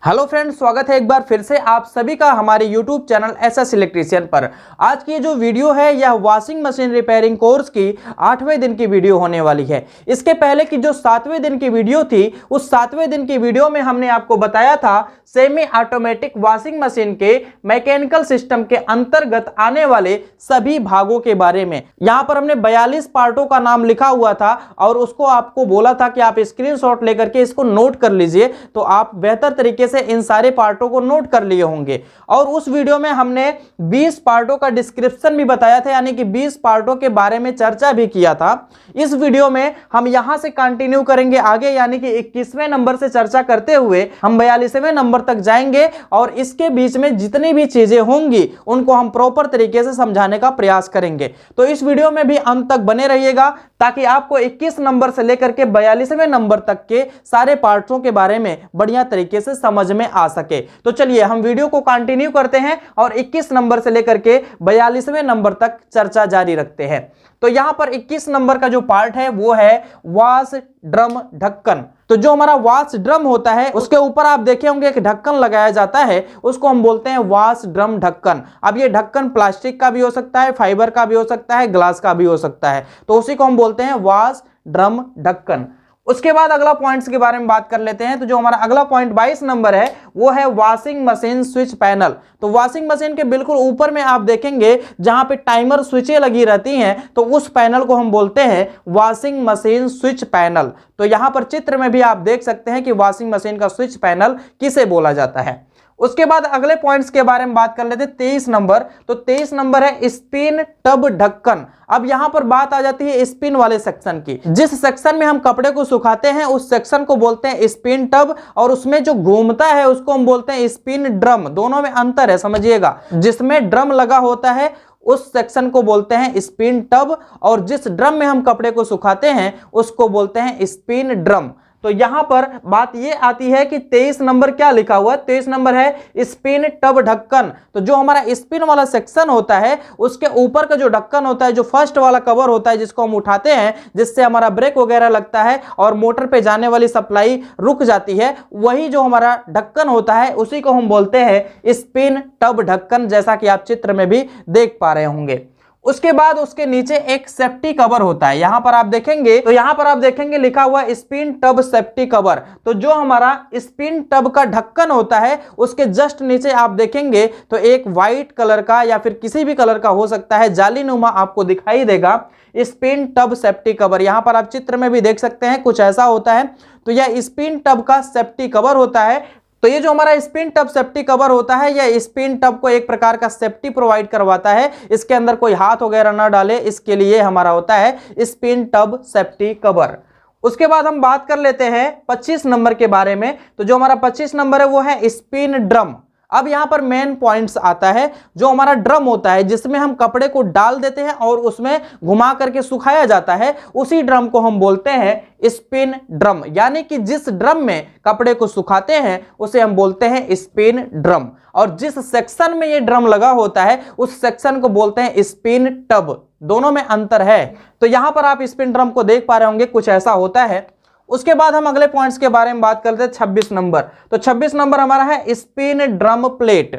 Hello friends, स्वागत है एक बार फिर से आप सभी का हमारे यूट्यूब चैनल एसएस इलेक्ट्रीशियन पर। आज की जो वीडियो है यह वॉशिंग मशीन रिपेयरिंग कोर्स की 8वें दिन की वीडियो होने वाली है। इसके पहले की जो 7वें दिन की वीडियो थी, उस 7वें दिन की वीडियो में हमने आपको बताया था सेमी ऑटोमेटिक वॉशिंग मशीन के मैकेनिकल सिस्टम के अंतर्गत आने वाले सभी भागों के बारे में। यहाँ पर हमने 42 पार्टों का नाम लिखा हुआ था और उसको आपको बोला था कि आप स्क्रीनशॉट लेकर के इसको नोट कर लीजिए, तो आप बेहतर तरीके से इन सारे पार्टों को नोट कर लिए होंगे। और उस वीडियो में हमने 20 पार्टों का डिस्क्रिप्शन भी बताया था, यानी कि 20 पार्टों के बारे में चर्चा भी किया था। इस वीडियो में हम यहां से कंटिन्यू करेंगे आगे, यानी कि 21वें नंबर से चर्चा करते हुए हम 42वें नंबर तक जाएंगे और इसके बीच में जितनी भी चीजें होंगी उनको हम प्रॉपर तरीके से समझाने का प्रयास करेंगे। तो इस वीडियो में भी अंत तक बने रहिएगा ताकि आपको 21 नंबर से लेकर के 42वें नंबर तक के सारे पार्ट्सों के बारे में बढ़िया तरीके से समझ में आ सके। तो चलिए हम वीडियो को कंटिन्यू करते हैं और 21 नंबर से लेकर के 42वें नंबर तक चर्चा जारी रखते हैं। तो यहां पर 21 नंबर का जो पार्ट है वो है वॉश ड्रम ढक्कन। तो जो हमारा वॉश ड्रम होता है उसके ऊपर आप देखे होंगे एक ढक्कन लगाया जाता है, उसको हम बोलते हैं वॉश ड्रम ढक्कन। अब ये ढक्कन प्लास्टिक का भी हो सकता है, फाइबर का भी हो सकता है, ग्लास का भी हो सकता है, तो उसी को हम बोलते हैं वॉश ड्रम ढक्कन। उसके बाद अगला पॉइंट्स के बारे में बात कर लेते हैं। तो जो हमारा अगला पॉइंट 22 नंबर है वो है वॉशिंग मशीन स्विच पैनल। तो वॉशिंग मशीन के बिल्कुल ऊपर में आप देखेंगे जहां पे टाइमर स्विचें लगी रहती हैं, तो उस पैनल को हम बोलते हैं वॉशिंग मशीन स्विच पैनल। तो यहां पर चित्र में भी आप देख सकते हैं कि वॉशिंग मशीन का स्विच पैनल किसे बोला जाता है। उसके बाद अगले पॉइंट्स के बारे में बात कर लेते हैं 23 नंबर। तो 23 नंबर है स्पिन टब ढक्कन। अब यहां पर बात आ जाती है स्पिन वाले सेक्शन की। जिस सेक्शन में हम कपड़े को सुखाते हैं उस सेक्शन को बोलते हैं स्पिन टब, और उसमें जो घूमता है उसको हम बोलते हैं स्पिन ड्रम। दोनों में अंतर है, समझिएगा। जिसमें ड्रम लगा होता है उस सेक्शन को बोलते हैं स्पिन टब, और जिस ड्रम में हम कपड़े को सुखाते हैं उसको बोलते हैं स्पिन ड्रम। तो यहां पर बात यह आती है कि 23 नंबर क्या लिखा हुआ है, 23 नंबर है स्पिन टब ढक्कन। तो जो हमारा स्पिन वाला सेक्शन होता है उसके ऊपर का जो ढक्कन होता है, जो फर्स्ट वाला कवर होता है जिसको हम उठाते हैं, जिससे हमारा ब्रेक वगैरह लगता है और मोटर पे जाने वाली सप्लाई रुक जाती है, वही जो हमारा ढक्कन होता है उसी को हम बोलते हैं स्पिन टब ढक्कन, जैसा कि आप चित्र में भी देख पा रहे होंगे। उसके बाद उसके नीचे एक सेफ्टी कवर होता है। यहां पर आप देखेंगे, तो यहां पर आप देखेंगे लिखा हुआ स्पिन टब सेफ्टी कवर। तो जो हमारा स्पिन टब का ढक्कन होता है उसके जस्ट नीचे आप देखेंगे तो एक व्हाइट कलर का या फिर किसी भी कलर का हो सकता है, जालीनुमा आपको दिखाई देगा स्पिन टब सेफ्टी कवर। यहां पर आप चित्र में भी देख सकते हैं कुछ ऐसा होता है। तो यह स्पिन टब का सेफ्टी कवर होता है। तो ये जो हमारा स्पिन टब सेफ्टी कवर होता है, यह स्पिन टब को एक प्रकार का सेफ्टी प्रोवाइड करवाता है। इसके अंदर कोई हाथ वगैरह ना डाले, इसके लिए हमारा होता है स्पिन टब सेफ्टी कवर। उसके बाद हम बात कर लेते हैं 25 नंबर के बारे में। तो जो हमारा 25 नंबर है वो है स्पिन ड्रम। अब यहां पर मेन पॉइंट्स आता है, जो हमारा ड्रम होता है जिसमें हम कपड़े को डाल देते हैं और उसमें घुमा करके सुखाया जाता है, उसी ड्रम को हम बोलते हैं स्पिन ड्रम। यानी कि जिस ड्रम में कपड़े को सुखाते हैं उसे हम बोलते हैं स्पिन ड्रम, और जिस सेक्शन में ये ड्रम लगा होता है उस सेक्शन को बोलते हैं स्पिन टब। दोनों में अंतर है। तो यहां पर आप स्पिन ड्रम को देख पा रहे होंगे, कुछ ऐसा होता है। उसके बाद हम अगले पॉइंट्स के बारे में बात करते हैं 26 नंबर। तो 26 नंबर हमारा है स्पिन ड्रम प्लेट।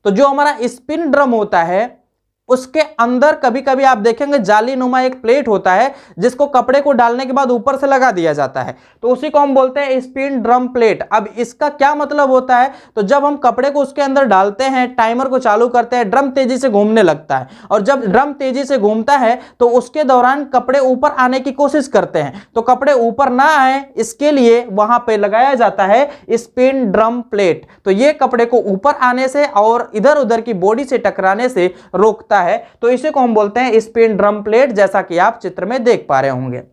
तो जो हमारा स्पिन ड्रम होता है उसके अंदर कभी कभी आप देखेंगे जालीनुमा एक प्लेट होता है जिसको कपड़े को डालने के बाद ऊपर से लगा दिया जाता है, तो उसी को हम बोलते हैं स्पिन ड्रम प्लेट। अब इसका क्या मतलब होता है, तो जब हम कपड़े को उसके अंदर डालते हैं, टाइमर को चालू करते हैं, ड्रम तेजी से घूमने लगता है, और जब ड्रम तेजी से घूमता है तो उसके दौरान कपड़े ऊपर आने की कोशिश करते हैं, तो कपड़े ऊपर ना आए इसके लिए वहां पे लगाया जाता है स्पिन ड्रम प्लेट। तो ये कपड़े को ऊपर आने से और इधर उधर की बॉडी से टकराने से रोकता है। तो इसे को हम बोलते हैं स्पिन ड्रम प्लेट, जैसा कि आप चित्र में देख पा रहे होंगे।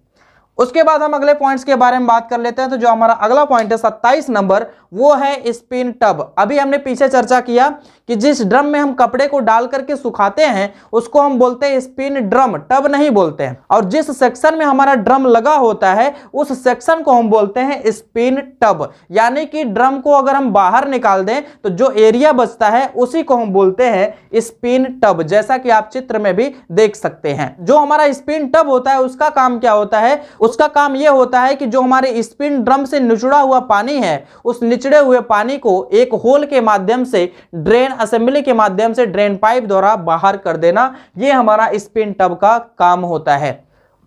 उसके बाद हम अगले पॉइंट्स के बारे में बात कर लेते हैं। तो जो हमारा अगला पॉइंट है 27 नंबर, वो है स्पिन टब। अभी हमने पीछे चर्चा किया कि जिस ड्रम में हम कपड़े को डाल करके सुखाते हैं उसको हम बोलते हैं स्पिन ड्रम, टब नहीं बोलते हैं, और जिस सेक्शन में हमारा ड्रम लगा होता है उस सेक्शन को हम बोलते हैं स्पिन टब। यानी कि ड्रम को अगर हम बाहर निकाल दें तो जो एरिया बचता है उसी को हम बोलते हैं स्पिन टब, जैसा कि आप चित्र में भी देख सकते हैं। जो हमारा स्पिन टब होता है उसका काम क्या होता है, उसका काम यह होता है कि जो हमारे स्पिन ड्रम से निचुड़ा हुआ पानी है उस निचड़े हुए पानी को एक होल के माध्यम से ड्रेन असेंबली के माध्यम से ड्रेन पाइप द्वारा बाहर कर देना, ये हमारा स्पिन टब का काम होता है।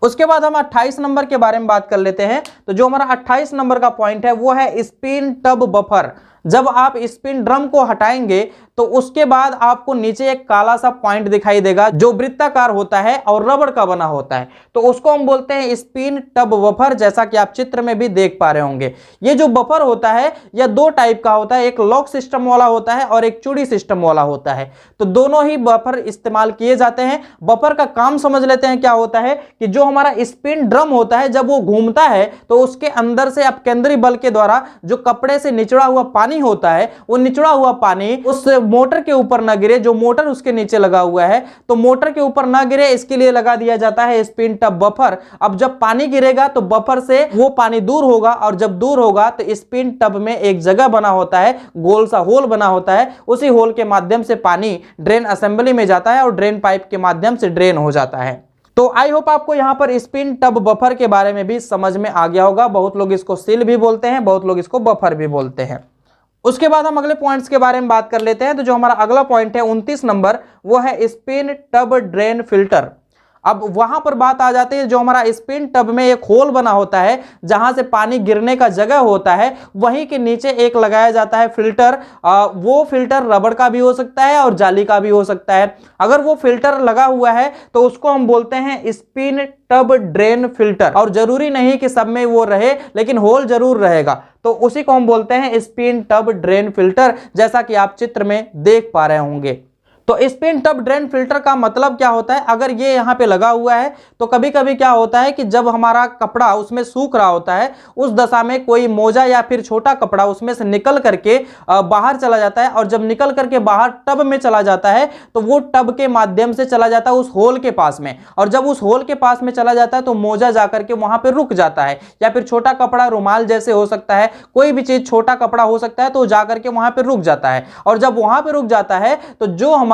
उसके बाद हम 28 नंबर के बारे में बात कर लेते हैं। तो जो हमारा 28 नंबर का पॉइंट है वो है स्पिन टब बफर। जब आप स्पिन ड्रम को हटाएंगे तो उसके बाद आपको नीचे एक काला सा पॉइंट दिखाई देगा जो वृत्ताकार होता है और रबड़ का बना होता है, तो उसको हम बोलते हैं स्पिन टब बफर, जैसा कि आप चित्र में भी देख पा रहे होंगे। ये जो बफर होता है यह दो टाइप का होता है, एक लॉक सिस्टम वाला होता है और एक चूड़ी सिस्टम वाला होता है। तो दोनों ही बफर इस्तेमाल किए जाते हैं। बफर का काम समझ लेते हैं। क्या होता है कि जो हमारा स्पिन ड्रम होता है जब वो घूमता है तो उसके अंदर से अपकेंद्री बल के द्वारा जो कपड़े से निचड़ा हुआ पानी होता है, वो निचड़ा हुआ पानी उस मोटर के ऊपर ना गिरे, जो मोटर उसके नीचे लगा हुआ है, तो मोटर के ऊपर ना गिरे इसके लिए लगा दिया जाता है स्पिन टब बफर। अब जब पानी गिरेगा तो बफर से वो पानी दूर होगा और जब दूर होगा तो स्पिन टब में एक जगह बना होता है, गोल सा होल बना होता है, उसी होल के माध्यम से पानी ड्रेन असेंबली में जाता है और ड्रेन पाइप के माध्यम से ड्रेन हो जाता है। तो आई होप आपको यहां पर स्पिन टब बफर के बारे में भी समझ में आ गया होगा। बहुत लोग इसको सील भी बोलते हैं, बहुत लोग इसको बफर भी बोलते हैं। उसके बाद हम अगले पॉइंट्स के बारे में बात कर लेते हैं। तो जो हमारा अगला पॉइंट है 29 नंबर, वो है स्पिन टब ड्रेन फिल्टर। अब वहां पर बात आ जाती है, जो हमारा स्पिन टब में एक होल बना होता है जहां से पानी गिरने का जगह होता है, वहीं के नीचे एक लगाया जाता है फिल्टर। वो फिल्टर रबड़ का भी हो सकता है और जाली का भी हो सकता है। अगर वो फिल्टर लगा हुआ है तो उसको हम बोलते हैं स्पिन टब ड्रेन फिल्टर, और जरूरी नहीं कि सब में वो रहे, लेकिन होल जरूर रहेगा, तो उसी को हम बोलते हैं स्पिन टब ड्रेन फिल्टर, जैसा कि आप चित्र में देख पा रहे होंगे। तो स्पिन टब ड्रेन फिल्टर का मतलब क्या होता है, अगर ये यहाँ पे लगा हुआ है तो कभी कभी क्या होता है कि जब हमारा कपड़ा उसमें सूख रहा होता है, उस दशा में कोई मोजा या फिर छोटा कपड़ा उसमें से निकल करके बाहर चला जाता है, और जब निकल करके बाहर टब में चला जाता है तो वो टब के माध्यम से चला जाता है उस होल के पास में, और जब उस होल के पास में चला जाता है तो मोजा जाकर के वहां पर रुक जाता है, या फिर छोटा कपड़ा रुमाल जैसे हो सकता है, कोई भी चीज छोटा कपड़ा हो सकता है, तो जाकर के वहां पर रुक जाता है। और जब वहां पर रुक जाता है तो जो हमारा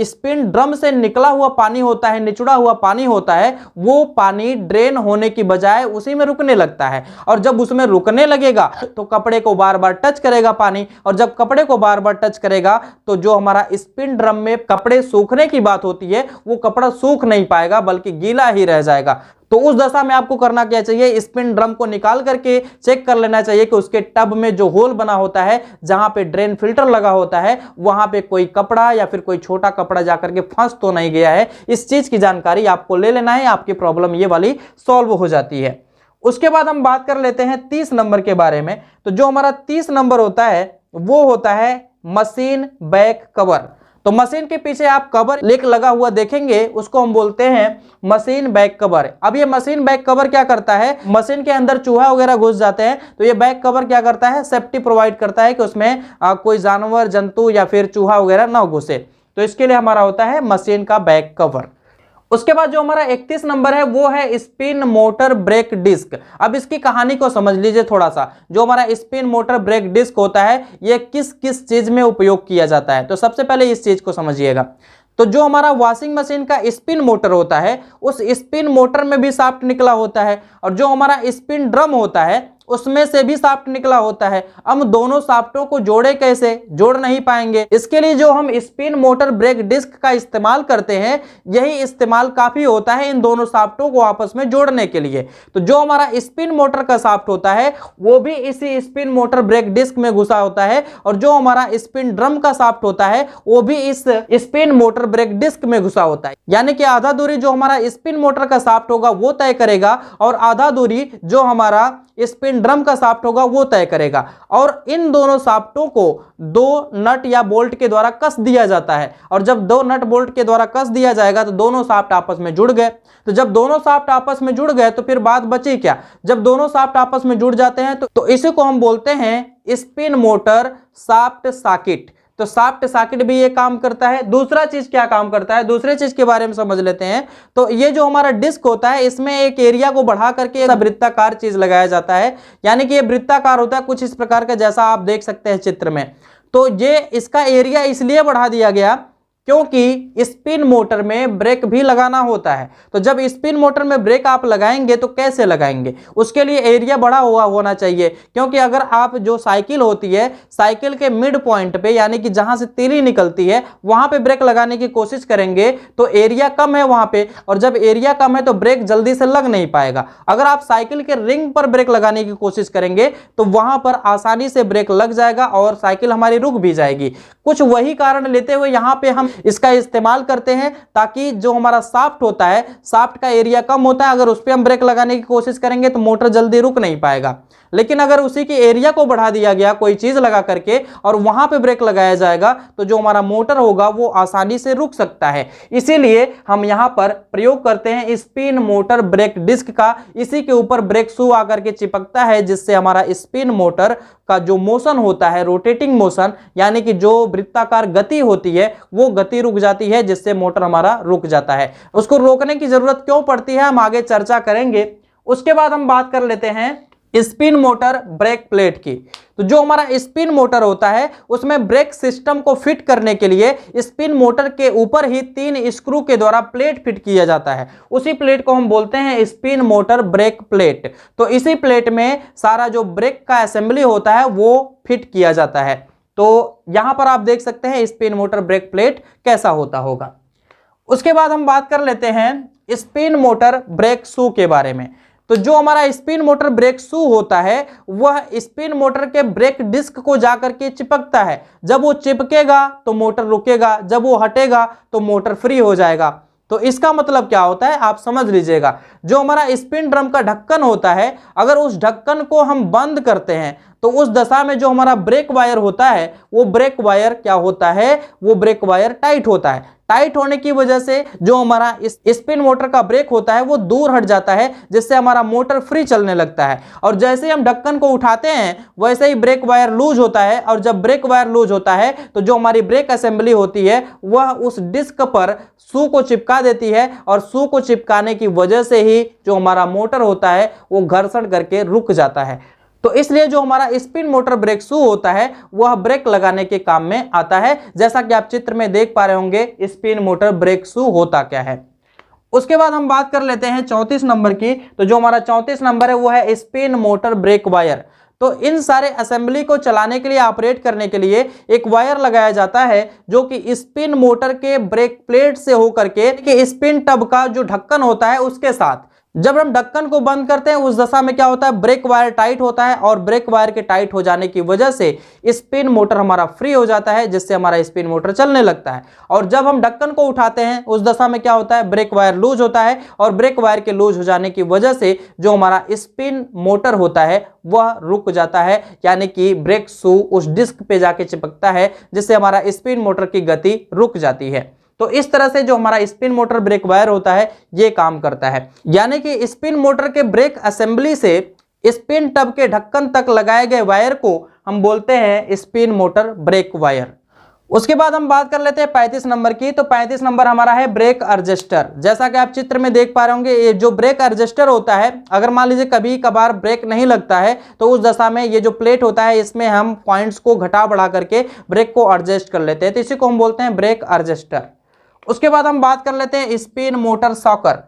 स्पिन ड्रम से निकला हुआ पानी होता है, निचड़ा हुआ पानी होता है, वो पानी ड्रेन होने की बजाय उसी में रुकने लगता है। और जब उसमें रुकने लगेगा तो कपड़े को बार बार टच करेगा पानी, और जब कपड़े को बार बार टच करेगा तो जो हमारा स्पिन ड्रम में कपड़े सूखने की बात होती है, वो कपड़ा सूख नहीं पाएगा बल्कि गीला ही रह जाएगा। तो उस दशा में आपको करना क्या चाहिए, स्पिन ड्रम को निकाल करके चेक कर लेना चाहिए कि उसके टब में जो होल बना होता है, जहां पे ड्रेन फिल्टर लगा होता है, वहां पे कोई कपड़ा या फिर कोई छोटा कपड़ा जाकर के फंस तो नहीं गया है। इस चीज की जानकारी आपको ले लेना है, आपकी प्रॉब्लम ये वाली सॉल्व हो जाती है। उसके बाद हम बात कर लेते हैं 30 नंबर के बारे में। तो जो हमारा 30 नंबर होता है वो होता है मशीन बैक कवर। तो मशीन के पीछे आप कवर लेक लगा हुआ देखेंगे, उसको हम बोलते हैं मशीन बैक कवर। अब ये मशीन बैक कवर क्या करता है, मशीन के अंदर चूहा वगैरह घुस जाते हैं, तो ये बैक कवर क्या करता है, सेफ्टी प्रोवाइड करता है कि उसमें कोई जानवर जंतु या फिर चूहा वगैरह ना घुसे। तो इसके लिए हमारा होता है मशीन का बैक कवर। उसके बाद जो हमारा 31 नंबर है वो है स्पिन मोटर ब्रेक डिस्क। अब इसकी कहानी को समझ लीजिए थोड़ा सा। जो हमारा स्पिन मोटर ब्रेक डिस्क होता है ये किस किस चीज में उपयोग किया जाता है, तो सबसे पहले इस चीज को समझिएगा। तो जो हमारा वॉशिंग मशीन का स्पिन मोटर होता है, उस स्पिन मोटर में भी शाफ्ट निकला होता है, और जो हमारा स्पिन ड्रम होता है उसमें से भी शाफ्ट निकला होता है। हम दोनों शाफ्टों को जोड़े कैसे, जोड़ नहीं पाएंगे। इसके लिए जो हम स्पिन मोटर ब्रेक डिस्क का इस्तेमाल करते हैं, यही इस्तेमाल काफी होता है इन दोनों शाफ्टों को आपस में जोड़ने के लिए। तो जो हमारा स्पिन मोटर का शाफ्ट होता है वो भी इसी स्पिन मोटर ब्रेक डिस्क में घुसा होता है, और जो हमारा स्पिन ड्रम का शाफ्ट होता है वो भी इस स्पिन मोटर ब्रेक डिस्क में घुसा होता है। यानी कि आधा दूरी जो हमारा स्पिन मोटर का शाफ्ट होगा वो तय करेगा, और आधा दूरी जो हमारा स्पिन ड्रम का शाफ्ट होगा वो तय करेगा। और इन दोनों शाफ्टों को दो नट या बोल्ट के द्वारा कस दिया जाता है, और जब दो नट बोल्ट के द्वारा कस दिया जाएगा तो दोनों शाफ्ट आपस में जुड़ गए। तो जब दोनों शाफ्ट आपस में जुड़ गए तो फिर बात बची क्या, जब दोनों शाफ्ट आपस में जुड़ जाते हैं तो इसी को हम बोलते हैं स्पिन मोटर शाफ्ट सॉकेट। तो शाफ्ट सॉकेट भी ये काम करता है। दूसरा चीज क्या काम करता है, दूसरे चीज के बारे में समझ लेते हैं। तो ये जो हमारा डिस्क होता है इसमें एक एरिया को बढ़ा करके वृत्ताकार चीज लगाया जाता है, यानी कि ये वृत्ताकार होता है कुछ इस प्रकार का, जैसा आप देख सकते हैं चित्र में। तो ये इसका एरिया इसलिए बढ़ा दिया गया क्योंकि स्पिन मोटर में ब्रेक भी लगाना होता है। तो जब स्पिन मोटर में ब्रेक आप लगाएंगे तो कैसे लगाएंगे, उसके लिए एरिया बड़ा हुआ होना चाहिए, क्योंकि अगर आप जो साइकिल होती है साइकिल के मिड पॉइंट पे यानी कि जहां से तीली निकलती है वहां पे ब्रेक लगाने की कोशिश करेंगे तो एरिया कम है वहां पे, और जब एरिया कम है तो ब्रेक जल्दी से लग नहीं पाएगा। अगर आप साइकिल के रिंग पर ब्रेक लगाने की कोशिश करेंगे तो वहां पर आसानी से ब्रेक लग जाएगा और साइकिल हमारी रुक भी जाएगी। कुछ वही कारण लेते हुए यहां पे हम इसका इस्तेमाल करते हैं, ताकि जो हमारा शाफ्ट होता है, शाफ्ट का एरिया कम होता है, अगर उस पर हम ब्रेक लगाने की कोशिश करेंगे तो मोटर जल्दी रुक नहीं पाएगा। लेकिन अगर उसी के एरिया को बढ़ा दिया गया कोई चीज लगा करके और वहां पे ब्रेक लगाया जाएगा तो जो हमारा मोटर होगा वो आसानी से रुक सकता है। इसीलिए हम यहां पर प्रयोग करते हैं स्पिन मोटर ब्रेक डिस्क का। इसी के ऊपर ब्रेक शू आकर के चिपकता है, जिससे हमारा स्पिन मोटर का जो मोशन होता है, रोटेटिंग मोशन यानी कि जो वृत्ताकार गति होती है, वो गति रुक जाती है, जिससे मोटर हमारा रुक जाता है। उसको रोकने की जरूरत क्यों पड़ती है हम आगे चर्चा करेंगे। उसके बाद हम बात कर लेते हैं स्पिन मोटर ब्रेक प्लेट की। तो जो हमारा स्पिन मोटर होता है उसमें ब्रेक सिस्टम को फिट करने के लिए स्पिन मोटर के ऊपर ही 3 स्क्रू के द्वारा प्लेट फिट किया जाता है। उसी प्लेट को हम बोलते हैं स्पिन मोटर ब्रेक प्लेट। तो इसी प्लेट में सारा जो ब्रेक का असेंबली होता है वो फिट किया जाता है। तो यहां पर आप देख सकते हैं स्पिन मोटर ब्रेक प्लेट कैसा होता होगा। उसके बाद हम बात कर लेते हैं स्पिन मोटर ब्रेक शू के बारे में। तो जो हमारा स्पिन मोटर ब्रेक शू होता है वह स्पिन मोटर के ब्रेक डिस्क को जाकर के चिपकता है। जब वो चिपकेगा तो मोटर रुकेगा, जब वो हटेगा तो मोटर फ्री हो जाएगा। तो इसका मतलब क्या होता है आप समझ लीजिएगा। जो हमारा स्पिन ड्रम का ढक्कन होता है, अगर उस ढक्कन को हम बंद करते हैं तो उस दशा में जो हमारा ब्रेक वायर होता है वो ब्रेक वायर क्या होता है, वो ब्रेक वायर टाइट होता है। टाइट होने की वजह से जो हमारा स्पिन मोटर का ब्रेक होता है वो दूर हट जाता है, जिससे हमारा मोटर फ्री चलने लगता है। और जैसे हम ढक्कन को उठाते हैं वैसे ही ब्रेक वायर लूज होता है, और जब ब्रेक वायर लूज होता है तो जो हमारी ब्रेक असेंबली होती है वह उस डिस्क पर शू को चिपका देती है, और शू को चिपकाने की वजह से ही जो हमारा मोटर होता है वो घर्षण करके रुक जाता है। तो इसलिए जो हमारा स्पिन मोटर ब्रेक शू होता है वह ब्रेक लगाने के काम में आता है। जैसा कि आप चित्र में देख पा रहे होंगे स्पिन मोटर ब्रेक शू होता क्या है। उसके बाद हम बात कर लेते हैं 34 नंबर की। तो जो हमारा 34 नंबर है वो है स्पिन मोटर ब्रेक वायर। तो इन सारे असेंबली को चलाने के लिए, ऑपरेट करने के लिए एक वायर लगाया जाता है जो कि स्पिन मोटर के ब्रेक प्लेट से होकर के स्पिन टब का जो ढक्कन होता है उसके साथ। जब हम ढक्कन को बंद करते हैं उस दशा में क्या होता है, ब्रेक वायर टाइट होता है, और ब्रेक वायर के टाइट हो जाने की वजह से स्पिन मोटर हमारा फ्री हो जाता है, जिससे हमारा स्पिन मोटर चलने लगता है। और जब हम ढक्कन को उठाते हैं उस दशा में क्या होता है, ब्रेक वायर लूज होता है, और ब्रेक वायर के लूज हो जाने की वजह से जो हमारा स्पिन मोटर होता है वह रुक जाता है, यानी कि ब्रेक शू उस डिस्क पे जाके चिपकता है, जिससे हमारा स्पिन मोटर की गति रुक जाती है। तो इस तरह से जो हमारा स्पिन मोटर ब्रेक वायर होता है ये काम करता है, यानी कि स्पिन मोटर के ब्रेक असेंबली से स्पिन टब के ढक्कन तक लगाए गए वायर को हम बोलते हैं स्पिन मोटर ब्रेक वायर। उसके बाद हम बात कर लेते हैं 35 नंबर की। तो 35 नंबर हमारा है ब्रेक एडजस्टर। जैसा कि आप चित्र में देख पा रहे होंगे ये जो ब्रेक एडजस्टर होता है, अगर मान लीजिए कभी कभार ब्रेक नहीं लगता है तो उस दशा में ये जो प्लेट होता है इसमें हम पॉइंट्स को घटा बढ़ा करके ब्रेक को एडजस्ट कर लेते हैं, तो इसी को हम बोलते हैं ब्रेक एडजस्टर। उसके बाद हम बात कर लेते हैं स्पिन मोटर सॉकर।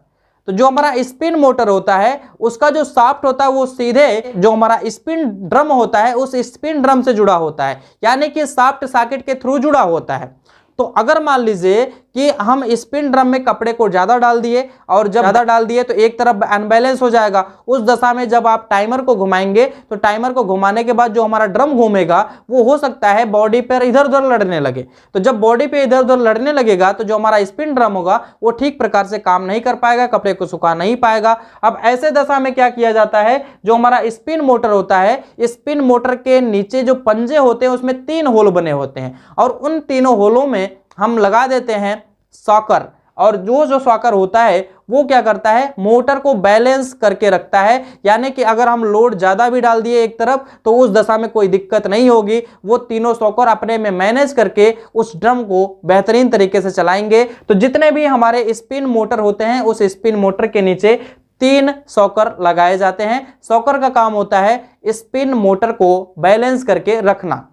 तो जो हमारा स्पिन मोटर होता है उसका जो शाफ्ट होता है वो सीधे जो हमारा स्पिन ड्रम होता है उस स्पिन ड्रम से जुड़ा होता है, यानी कि शाफ्ट सॉकेट के थ्रू जुड़ा होता है। तो अगर मान लीजिए कि हम स्पिन ड्रम में कपड़े को ज्यादा डाल दिए, और जब ज्यादा डाल दिए तो एक तरफ अनबैलेंस हो जाएगा। उस दशा में जब आप टाइमर को घुमाएंगे तो टाइमर को घुमाने के बाद जो हमारा ड्रम घूमेगा वो हो सकता है बॉडी पर इधर उधर लड़ने लगे। तो जब बॉडी पे इधर उधर लड़ने लगेगा तो जो हमारा स्पिन ड्रम होगा वो ठीक प्रकार से काम नहीं कर पाएगा, कपड़े को सुखा नहीं पाएगा। अब ऐसे दशा में क्या किया जाता है, जो हमारा स्पिन मोटर होता है, स्पिन मोटर के नीचे जो पंजे होते हैं उसमें 3 होल बने होते हैं, और उन तीनों होलों में हम लगा देते हैं सॉकर। और जो सॉकर होता है वो क्या करता है, मोटर को बैलेंस करके रखता है, यानी कि अगर हम लोड ज्यादा भी डाल दिए एक तरफ तो उस दशा में कोई दिक्कत नहीं होगी। वो तीनों सॉकर अपने में मैनेज करके उस ड्रम को बेहतरीन तरीके से चलाएंगे। तो जितने भी हमारे स्पिन मोटर होते हैं उस स्पिन मोटर के नीचे 3 सॉकर लगाए जाते हैं। सॉकर का काम होता है स्पिन मोटर को बैलेंस करके रखना।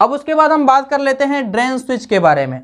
अब उसके बाद हम बात कर लेते हैं ड्रेन स्विच के बारे में।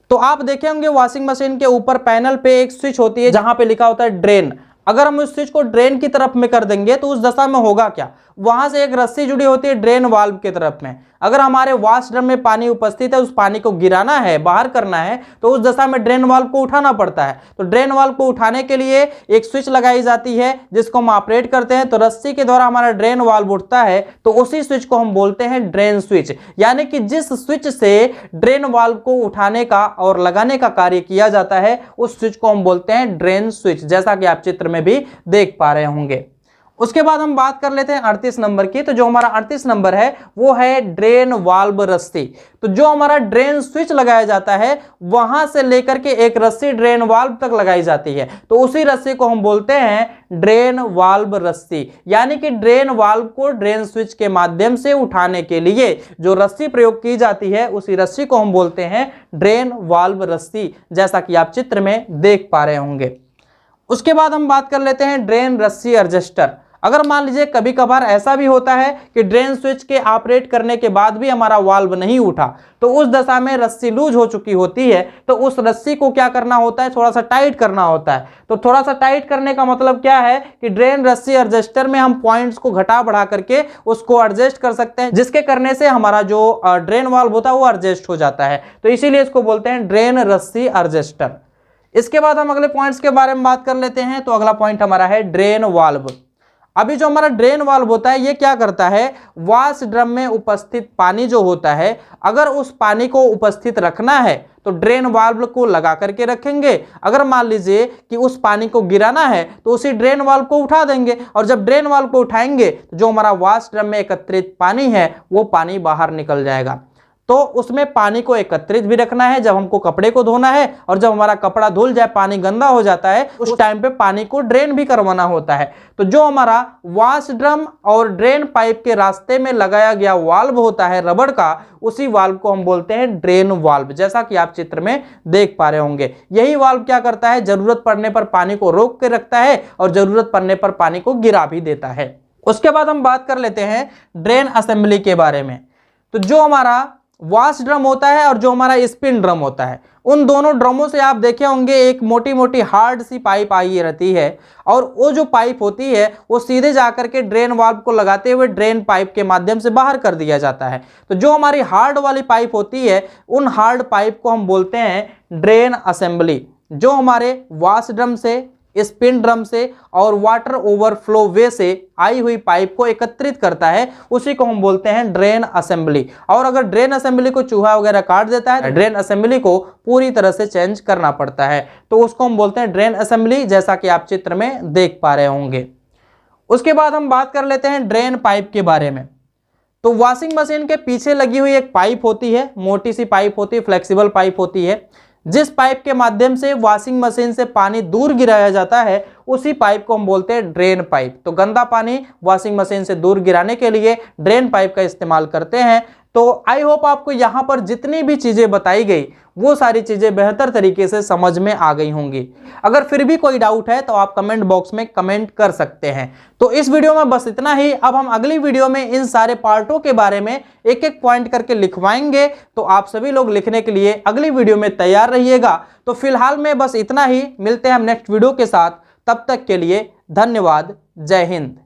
तो आप देखे होंगे वॉशिंग मशीन के ऊपर पैनल पे एक स्विच होती है जहां पे लिखा होता है ड्रेन। अगर हम उस स्विच को ड्रेन की तरफ में कर देंगे तो उस दशा में होगा क्या, वहां से एक रस्सी जुड़ी होती है ड्रेन वाल्व की तरफ में। अगर हमारे वॉश ड्रम में पानी उपस्थित है, उस पानी को गिराना है, बाहर करना है, तो उस दशा में ड्रेन वाल्व को उठाना पड़ता है। तो ड्रेन वाल्व को उठाने के लिए एक स्विच लगाई जाती है जिसको हम ऑपरेट करते हैं। तो रस्सी के द्वारा हमारा ड्रेन वाल्व उठता है, तो उसी स्विच को हम बोलते हैं ड्रेन स्विच। यानी कि जिस स्विच से ड्रेन वाल्व को उठाने का और लगाने का कार्य किया जाता है, उस स्विच को हम बोलते हैं ड्रेन स्विच, जैसा कि आप चित्र में भी देख पा रहे होंगे। उसके बाद हम बात कर लेते हैं 38 नंबर की। तो जो हमारा 38 नंबर है वो है ड्रेन वाल्व रस्सी। तो जो हमारा ड्रेन स्विच लगाया जाता है वहां से लेकर के एक रस्सी ड्रेन वाल्व तक लगाई जाती है, तो उसी रस्सी को हम बोलते हैं ड्रेन वाल्व रस्सी। यानी कि ड्रेन वाल्व को ड्रेन स्विच के माध्यम से उठाने के लिए जो रस्सी प्रयोग की जाती है उसी रस्सी को हम बोलते हैं ड्रेन वाल्व रस्सी, जैसा कि आप चित्र में देख पा रहे होंगे। उसके बाद हम बात कर लेते हैं ड्रेन रस्सी एडजस्टर। अगर मान लीजिए कभी कभार ऐसा भी होता है कि ड्रेन स्विच के ऑपरेट करने के बाद भी हमारा वाल्व नहीं उठा, तो उस दशा में रस्सी लूज हो चुकी होती है, तो उस रस्सी को क्या करना होता है, थोड़ा सा टाइट करना होता है। तो थोड़ा सा टाइट करने का मतलब क्या है कि ड्रेन रस्सी एडजस्टर में हम पॉइंट्स को घटा बढ़ा करके उसको एडजस्ट कर सकते हैं, जिसके करने से हमारा जो ड्रेन वाल्व होता है वो एडजस्ट हो जाता है। तो इसीलिए इसको बोलते हैं ड्रेन रस्सी एडजस्टर। इसके बाद हम अगले पॉइंट्स के बारे में बात कर लेते हैं। तो अगला पॉइंट हमारा है ड्रेन वाल्व। अभी जो हमारा ड्रेन वाल्व होता है ये क्या करता है, वॉश ड्रम में उपस्थित पानी जो होता है, अगर उस पानी को उपस्थित रखना है तो ड्रेन वाल्व को लगा करके रखेंगे। अगर मान लीजिए कि उस पानी को गिराना है तो उसी ड्रेन वाल्व को उठा देंगे, और जब ड्रेन वाल्व को उठाएंगे तो जो हमारा वॉश ड्रम में एकत्रित पानी है वो पानी बाहर निकल जाएगा। तो उसमें पानी को एकत्रित भी रखना है जब हमको कपड़े को धोना है, और जब हमारा कपड़ा धुल जाए, पानी गंदा हो जाता है, उस टाइम पे पानी को ड्रेन भी करवाना होता है। तो जो हमारा वॉश ड्रम और ड्रेन पाइप के रास्ते में लगाया गया वाल्व होता है रबड़ का, उसी वाल्व को हम बोलते हैं ड्रेन वाल्व, जैसा कि आप चित्र में देख पा रहे होंगे। यही वाल्व क्या करता है, जरूरत पड़ने पर पानी को रोक के रखता है और जरूरत पड़ने पर पानी को गिरा भी देता है। उसके बाद हम बात कर लेते हैं ड्रेन असेंबली के बारे में। तो जो हमारा वॉश ड्रम होता है और जो हमारा स्पिन ड्रम होता है, उन दोनों ड्रमों से आप देखे होंगे एक मोटी मोटी हार्ड सी पाइप आई रहती है, और वो जो पाइप होती है वो सीधे जाकर के ड्रेन वाल्व को लगाते हुए ड्रेन पाइप के माध्यम से बाहर कर दिया जाता है। तो जो हमारी हार्ड वाली पाइप होती है, उन हार्ड पाइप को हम बोलते हैं ड्रेन असेंबली। जो हमारे वॉश ड्रम से, स्पिन ड्रम से और वाटर ओवरफ्लो वे से आई हुई पाइप को एकत्रित करता है, उसी को हम बोलते हैं ड्रेन असेंबली। और अगर ड्रेन असेंबली को चूहा वगैरह काट देता है, ड्रेन असेंबली को पूरी तरह से चेंज करना पड़ता है, तो उसको हम बोलते हैं ड्रेन असेंबली, जैसा कि आप चित्र में देख पा रहे होंगे। उसके बाद हम बात कर लेते हैं ड्रेन पाइप के बारे में। तो वॉशिंग मशीन के पीछे लगी हुई एक पाइप होती है, मोटी सी पाइप होती है, फ्लेक्सिबल पाइप होती है, जिस पाइप के माध्यम से वॉशिंग मशीन से पानी दूर गिराया जाता है, उसी पाइप को हम बोलते हैं ड्रेन पाइप। तो गंदा पानी वॉशिंग मशीन से दूर गिराने के लिए ड्रेन पाइप का इस्तेमाल करते हैं। तो आई होप आपको यहाँ पर जितनी भी चीज़ें बताई गई वो सारी चीज़ें बेहतर तरीके से समझ में आ गई होंगी। अगर फिर भी कोई डाउट है तो आप कमेंट बॉक्स में कमेंट कर सकते हैं। तो इस वीडियो में बस इतना ही। अब हम अगली वीडियो में इन सारे पार्टों के बारे में एक एक पॉइंट करके लिखवाएंगे, तो आप सभी लोग लिखने के लिए अगली वीडियो में तैयार रहिएगा। तो फिलहाल में बस इतना ही, मिलते हैं हम नेक्स्ट वीडियो के साथ। तब तक के लिए धन्यवाद। जय हिंद।